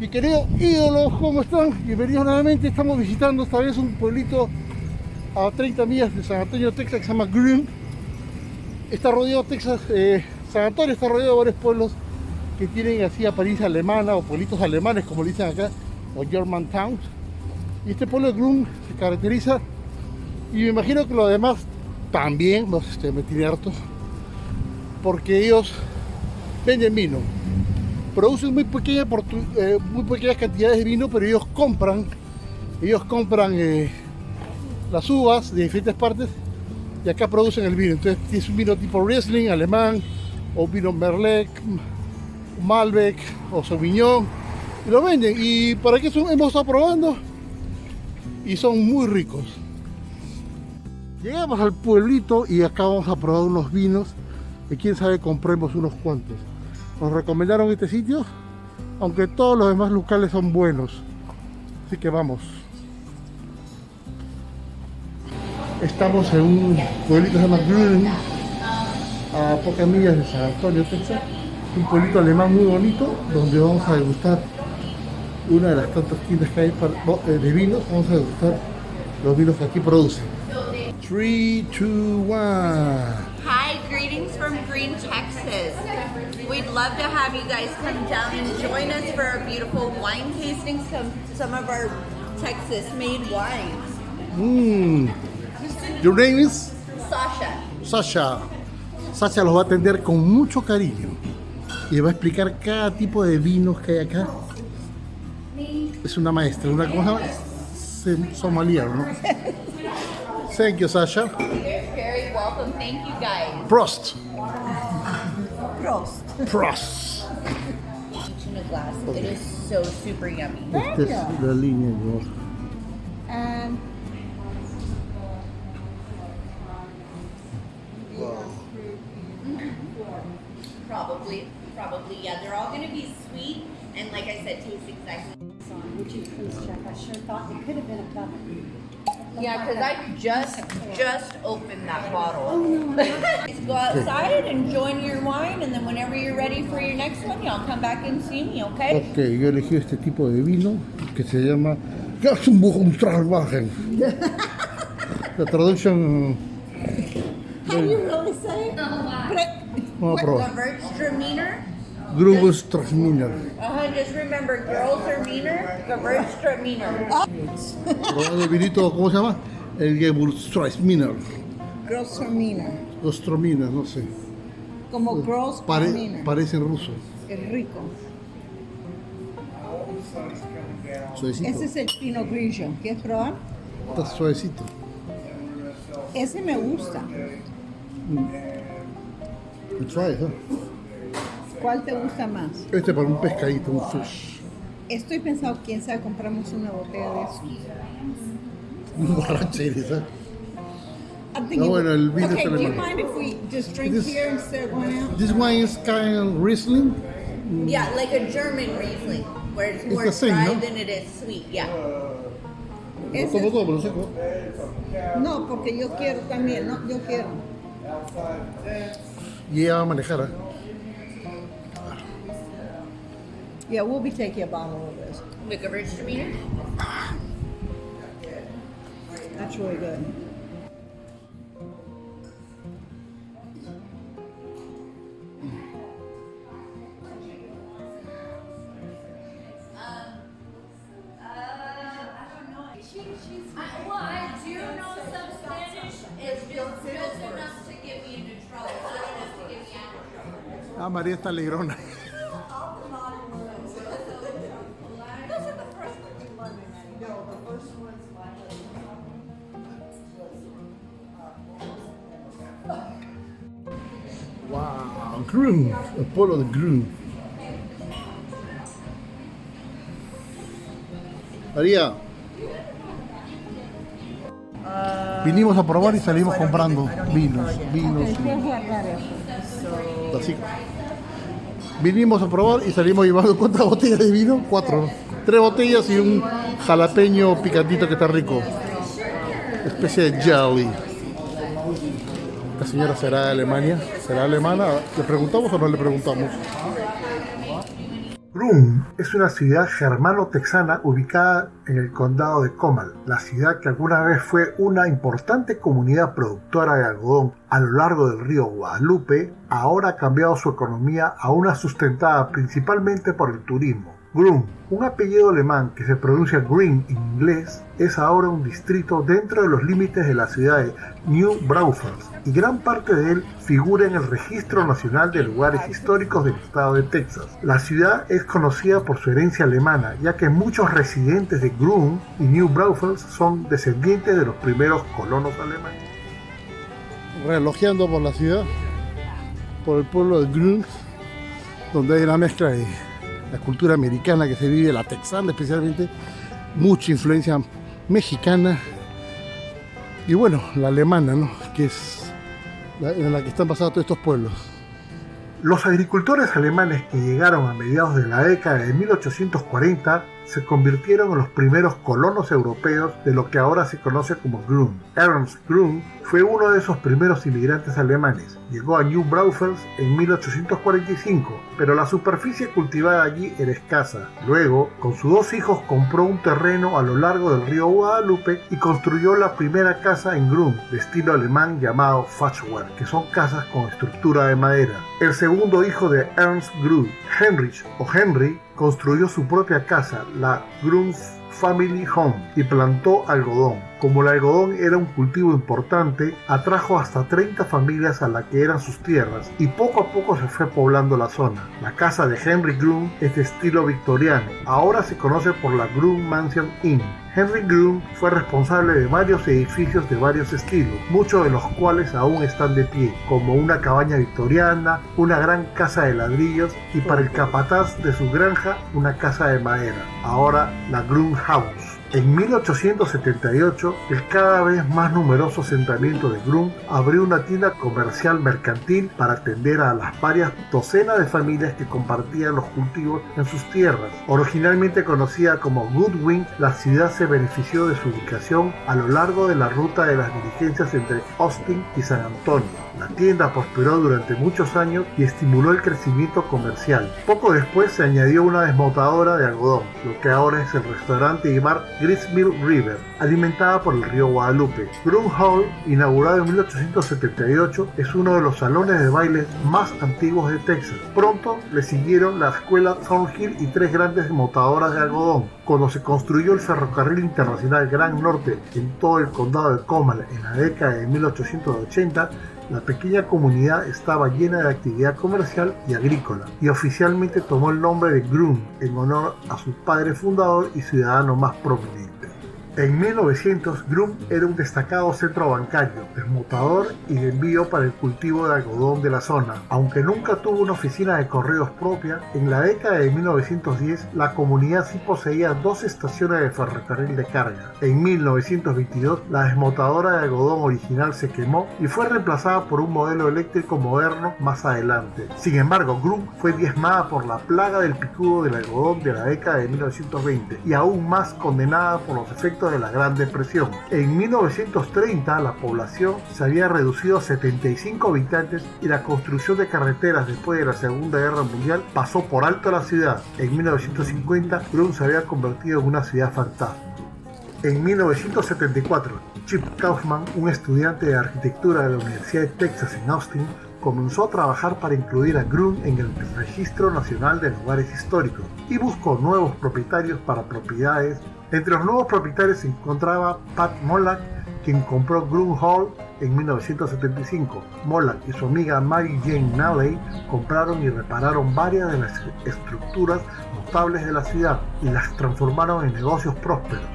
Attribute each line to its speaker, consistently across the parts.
Speaker 1: Mi querido ídolos, ¿cómo están? Bienvenidos nuevamente. Estamos visitando esta vez un pueblito a 30 millas de San Antonio, Texas, que se llama Groom. Está rodeado Texas, San Antonio está rodeado de varios pueblos que tienen así apariencia alemana o pueblitos alemanes, como le dicen acá, o German towns. Y este pueblo de Groom se caracteriza, y me imagino que los demás también, no sé, me tiene harto, porque ellos venden vino. Producen muy pequeñas cantidades de vino, pero ellos compran las uvas de diferentes partes y acá producen el vino. Entonces es un vino tipo Riesling alemán, o vino Merlot, Malbec o Sauvignon, y lo venden. Y para qué hemos estado probando y son muy ricos. Llegamos al pueblito y acá vamos a probar unos vinos y quién sabe compremos unos cuantos. Nos recomendaron este sitio, aunque todos los demás locales son buenos. Así que vamos. Estamos en un pueblito que se llama Groom, a pocas millas de San Antonio, Texas. Un pueblito alemán muy bonito, donde vamos a degustar una de las tantas tiendas que hay de vinos. Vamos a degustar los vinos que aquí producen. 3, 2, 1.
Speaker 2: Hi, greetings from Green, Texas. We'd love to have you guys come down and join us for our beautiful wine tasting, some of our Texas-made wines.
Speaker 1: Your name is?
Speaker 2: Sasha.
Speaker 1: Sasha. Sasha los va a atender con mucho cariño y va a explicar cada tipo de vinos que hay acá. Es una maestra, una cosa sommelier, ¿no? Thank you, Sasha.
Speaker 2: You're very welcome. Thank you, guys.
Speaker 1: Prost.
Speaker 2: Prost.
Speaker 1: Prost.
Speaker 2: Each in a glass. It is so super yummy.
Speaker 1: Esta es la línea, ¿no?
Speaker 2: And Probably, yeah. They're all going to be sweet and, like I said, taste exactly.
Speaker 3: Would you please check? I sure thought it could have been a cup.
Speaker 2: Yeah, because I just opened that bottle.
Speaker 3: Oh no.
Speaker 2: Just go outside and join your wine, and then whenever you're ready for your next one, y'all come back and see me, okay?
Speaker 1: Ok, yo elegí este tipo de vino que se llama Gassenbuchenstrahlwagen. La traducción.
Speaker 3: How do you really say it?
Speaker 1: Vamos a probar.
Speaker 2: Gewürztraminer.
Speaker 1: Grubustraminer.
Speaker 2: Just remember, girls are meaner. Gewürztraminer.
Speaker 1: Probando el vinito, ¿cómo se llama? El Gewürztraminer.
Speaker 3: Grossraminer.
Speaker 1: Ostromina, no sé.
Speaker 3: Como Grossraminer.
Speaker 1: Parece ruso.
Speaker 3: Es rico.
Speaker 1: Suavecito.
Speaker 3: Ese es el Pinot Grigio. ¿Quieres probar?
Speaker 1: Está suavecito.
Speaker 3: Ese me gusta.
Speaker 1: Muy suave, ¿no?
Speaker 3: ¿Cuál te gusta más?
Speaker 1: Este para un pescadito, un fish.
Speaker 3: Estoy pensando, quién sabe, compramos una botella de eso.
Speaker 1: Un borracheres, ¿eh?
Speaker 3: I'm thinking,
Speaker 1: No, bueno, el vino
Speaker 3: okay,
Speaker 1: es
Speaker 3: do you
Speaker 1: alemán.
Speaker 3: mind if we just drink here instead of going out?
Speaker 1: This wine is kind of Riesling.
Speaker 2: Yeah, like a German Riesling, where it's more
Speaker 1: the same,
Speaker 2: dry
Speaker 1: no?
Speaker 2: than it is sweet. Yeah.
Speaker 1: No como todo, pero seco.
Speaker 3: No, porque yo quiero también, no, yo quiero.
Speaker 1: Y ella va a manejar, ¿eh?
Speaker 3: Yeah, we'll be taking a bottle of this.
Speaker 2: The Gewürztraminer.
Speaker 3: That's really good.
Speaker 2: Well, I do know some Spanish. It's just enough to get me into trouble. Not enough to get me out of trouble.
Speaker 1: Ah, María está alegrona. Wow, Groom, el pueblo de Groom. María, vinimos a probar y salimos comprando vinos. Así. Vinimos a probar y salimos llevando ¿cuántas botellas de vino? 4. 3 botellas y un jalapeño picantito que está rico. Especie de jelly. Esta señora será de Alemania, será alemana. ¿Le preguntamos o no le preguntamos? Groom es una ciudad germano-texana ubicada en el condado de Comal, la ciudad que alguna vez fue una importante comunidad productora de algodón a lo largo del río Guadalupe. Ahora ha cambiado su economía a una sustentada principalmente por el turismo. Groom, un apellido alemán que se pronuncia Green en inglés, es ahora un distrito dentro de los límites de la ciudad de New Braunfels y gran parte de él figura en el Registro Nacional de Lugares Históricos del estado de Texas. La ciudad es conocida por su herencia alemana, ya que muchos residentes de Groom y New Braunfels son descendientes de los primeros colonos alemanes. Relojeando por la ciudad, por el pueblo de Groom, donde hay una mezcla de la cultura americana que se vive, la texana especialmente, mucha influencia mexicana y bueno, la alemana, ¿no? Que es en la que están basados todos estos pueblos. Los agricultores alemanes que llegaron a mediados de la década de 1840 se convirtieron en los primeros colonos europeos de lo que ahora se conoce como Groom. Ernst Groom fue uno de esos primeros inmigrantes alemanes. Llegó a New Braunfels en 1845, pero la superficie cultivada allí era escasa. Luego, con sus dos hijos, compró un terreno a lo largo del río Guadalupe y construyó la primera casa en Groom, de estilo alemán llamado Fachwerk, que son casas con estructura de madera. El segundo hijo de Ernst Groom, Heinrich o Henry, construyó su propia casa, la Groom Family Home, y plantó algodón. Como el algodón era un cultivo importante, atrajo hasta 30 familias a la que eran sus tierras y poco a poco se fue poblando la zona. La casa de Henry Groom es de estilo victoriano, ahora se conoce por la Groom Mansion Inn. Henry Groom fue responsable de varios edificios de varios estilos, muchos de los cuales aún están de pie, como una cabaña victoriana, una gran casa de ladrillos y para el capataz de su granja una casa de madera, ahora la Groom House. En 1878, el cada vez más numeroso asentamiento de Groom abrió una tienda comercial mercantil para atender a las varias docenas de familias que compartían los cultivos en sus tierras. Originalmente conocida como Goodwin, la ciudad se benefició de su ubicación a lo largo de la ruta de las diligencias entre Austin y San Antonio. La tienda prosperó durante muchos años y estimuló el crecimiento comercial. Poco después se añadió una desmotadora de algodón, lo que ahora es el restaurante y bar Gristmill River, alimentada por el río Guadalupe. Groom Hall, inaugurado en 1878, es uno de los salones de baile más antiguos de Texas. Pronto le siguieron la escuela Thornhill y 3 grandes desmotadoras de algodón. Cuando se construyó el ferrocarril internacional Gran Norte en todo el condado de Comal en la década de 1880, la pequeña comunidad estaba llena de actividad comercial y agrícola, y oficialmente tomó el nombre de Groom en honor a su padre fundador y ciudadano más prominente. En 1900, Groom era un destacado centro bancario, desmotador y de envío para el cultivo de algodón de la zona. Aunque nunca tuvo una oficina de correos propia, en la década de 1910 la comunidad sí poseía 2 estaciones de ferrocarril de carga. En 1922, la desmotadora de algodón original se quemó y fue reemplazada por un modelo eléctrico moderno más adelante. Sin embargo, Groom fue diezmada por la plaga del picudo del algodón de la década de 1920 y aún más condenada por los efectos de la Gran Depresión. En 1930 la población se había reducido a 75 habitantes y la construcción de carreteras después de la Segunda Guerra Mundial pasó por alto la ciudad. En 1950 Groom se había convertido en una ciudad fantasma. En 1974, Chip Kaufman, un estudiante de arquitectura de la Universidad de Texas en Austin, comenzó a trabajar para incluir a Groom en el Registro Nacional de Lugares Históricos y buscó nuevos propietarios para propiedades. Entre los nuevos propietarios se encontraba Pat Mollack, quien compró Groom Hall en 1975. Mollack y su amiga Mary Jane Nalley compraron y repararon varias de las estructuras notables de la ciudad y las transformaron en negocios prósperos.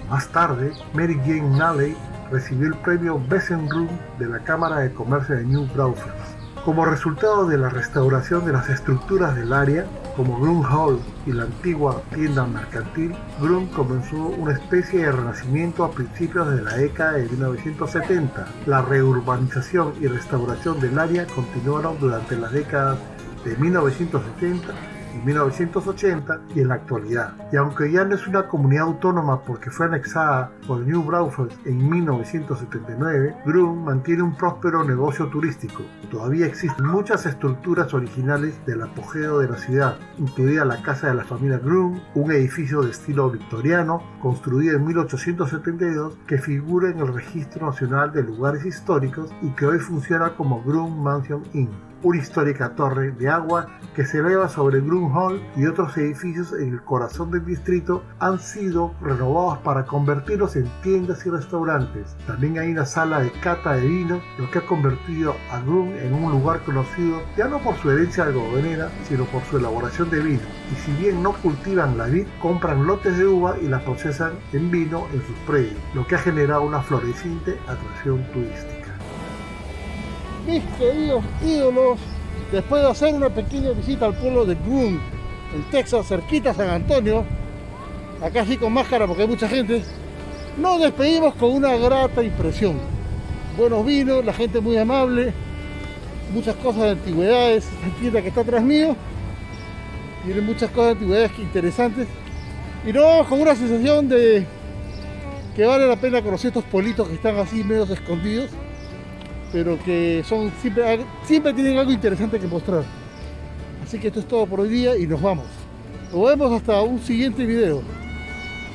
Speaker 1: Más tarde, Mary Jane Nalley recibió el premio Best in Room de la Cámara de Comercio de New Braunfels. Como resultado de la restauración de las estructuras del área, como Groom Hall y la antigua tienda mercantil, Groom comenzó una especie de renacimiento a principios de la década de 1970. La reurbanización y restauración del área continuaron durante las décadas de 1970 en 1980 y en la actualidad. Y aunque ya no es una comunidad autónoma porque fue anexada por New Braunfels en 1979, Grün mantiene un próspero negocio turístico. Todavía existen muchas estructuras originales del apogeo de la ciudad, incluida la casa de la familia Grün, un edificio de estilo victoriano construido en 1872 que figura en el Registro Nacional de Lugares Históricos y que hoy funciona como Grün Mansion Inn, una histórica torre de agua que se eleva sobre Grün Hall, y otros edificios en el corazón del distrito han sido renovados para convertirlos en tiendas y restaurantes. También hay una sala de cata de vino, lo que ha convertido a Grün en un lugar conocido ya no por su herencia algodonera, sino por su elaboración de vino. Y si bien no cultivan la vid, compran lotes de uva y las procesan en vino en sus predios, lo que ha generado una floreciente atracción turística. Mis queridos ídolos, después de hacer una pequeña visita al pueblo de Grün, en Texas, cerquita a San Antonio, acá sí con máscara porque hay mucha gente, nos despedimos con una grata impresión. Buenos vinos, la gente muy amable, muchas cosas de antigüedades, esta tienda que está atrás mío tiene muchas cosas de antigüedades interesantes, y nos vamos con una sensación de que vale la pena conocer estos pueblitos que están así medio escondidos, pero que son siempre tienen algo interesante que mostrar. Así que esto es todo por hoy día y nos vamos. Nos vemos hasta un siguiente video.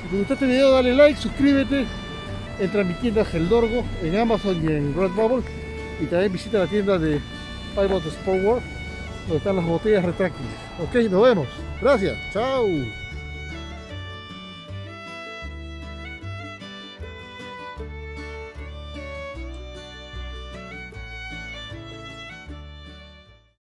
Speaker 1: Si te gustó este video, dale like, suscríbete, entra a mi tienda Geldorgo en Amazon y en Redbubble, y también visita la tienda de Pivot Sportwear, donde están las botellas retráctiles. Ok, nos vemos. Gracias. Chao.